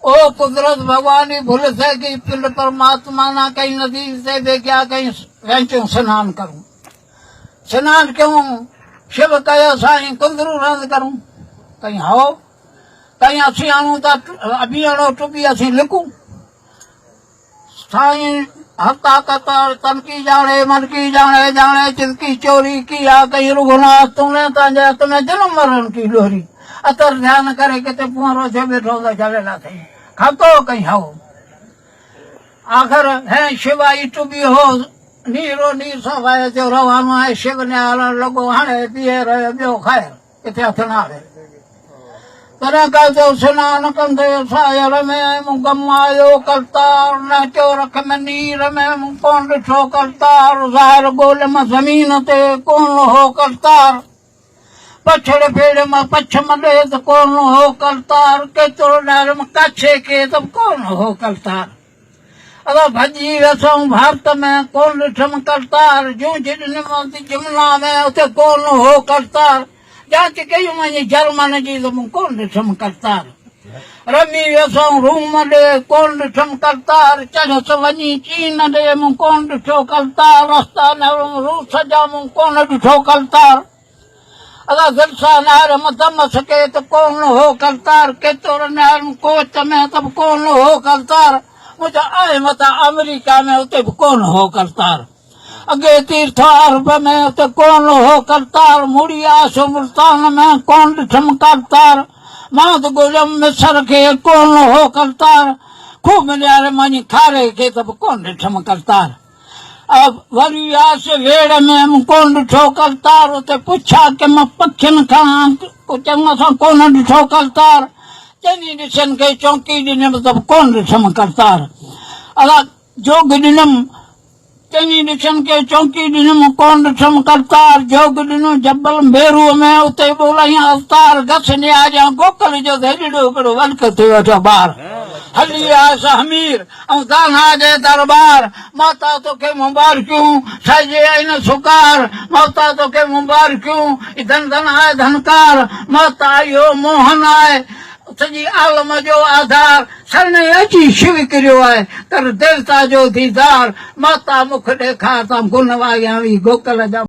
ओ कुदरत भगवान भूल से कि पिंड परमात्मा ना कहीं नदी से दे क्या कहीं वेंचू स्नान करूं स्नान क्यों शिव कयो साईं कुंदरू रंद करूं कहीं हो कहीं असी आणू था अभी अड़ो टुबी असी लिखूं साईं हका कतार तनकी जाने मन की जाने जाने चिदकी चोरी किया कहीं रुगनाथ तूने तांजा तुम्हें जन्म मरण की लोरी अतर ध्यान करे किते पुआरो छे बैठो तो चलेला थई खातो कहीं हो आखिर है शिवाई टुबी हो नीरो नीर सवाए जो रवानो है शिव ने हलण लॻो हाणे पीए रहियो ॿियो खाए किथे हथ न आवे तॾहिं कयो सनानु कंदे सायल में मूं गम आयो करतार नचो रख में नीर में मूं कोन ॾिठो करतार ज़ाहिर ॻोल्ह मां ज़मीन ते कोन हो करतार पछड़ पेड़ मां पछ मॾे त कोन हो करतार केतिरो ॾार मां काछे खे त कोन हो करतार अदा भॼी वियसि भारत में कोन ॾिठमि करतार जूं ॾिनमि जमुना में उते कोन हो करतार जांच कई मुंहिंजी जर्मन जी त मूं कोन ॾिठमि करतार रमी वियसि रूम ॾे कोन ॾिठमि करतार चढ़ियसि वञी चीन ॾे मूं कोन ॾिठो करतार रस्ता न रूस जा मूं कोन ॾिठो करतार अदा दिलसा नहर मधम सके त कोन हो करतार केतिरो नहर कोच में त बि कोन हो करतार मुंहिंजा आहे मथां अमेरिका में उते बि कोन हो करतार अॻे तीर्थ अरब में उते कोन हो करतार मुड़ी आसो मुल्तान में कोन ॾिठमि करतार मां त ॻोल्हियमि मिसर खे कोन हो करतार खूब ॾियारे मांजी खारे खे त बि कोन ॾिठमि करतार वरी आसे वेड़ में मूं कोन ॾिठो करतार उते पुछा कि मां पखियुनि खां चङो सां कोन ॾिठो करतार चङी ॾिसनि खे चौकी ॾिनमि त बि कोन ॾिठमि करतार अला जोग ॾिनमि चङी ॾिसनि खे चौकी ॾिनमि कोन ॾिठमि करतार जोग ॾिनो जबल भेरूअ में उते ॿोलाई अवतार घस न्याजा गोकल जो हेॾो हिकिड़ो वल्क थी वेठो ॿार हली आयसि हमीर ऐं दाना जे दरबार माता तोखे मुबारकियूं छजे आइन सुकार माता तोखे मुबारकियूं धन धन आहे धनकार माता इहो मोहन आहे सॼी आलम जो आधार सने अची शिव किरियो आहे कर देवता जो दीदार माता मुख ॾेखार तां गुन वाया गोकल जा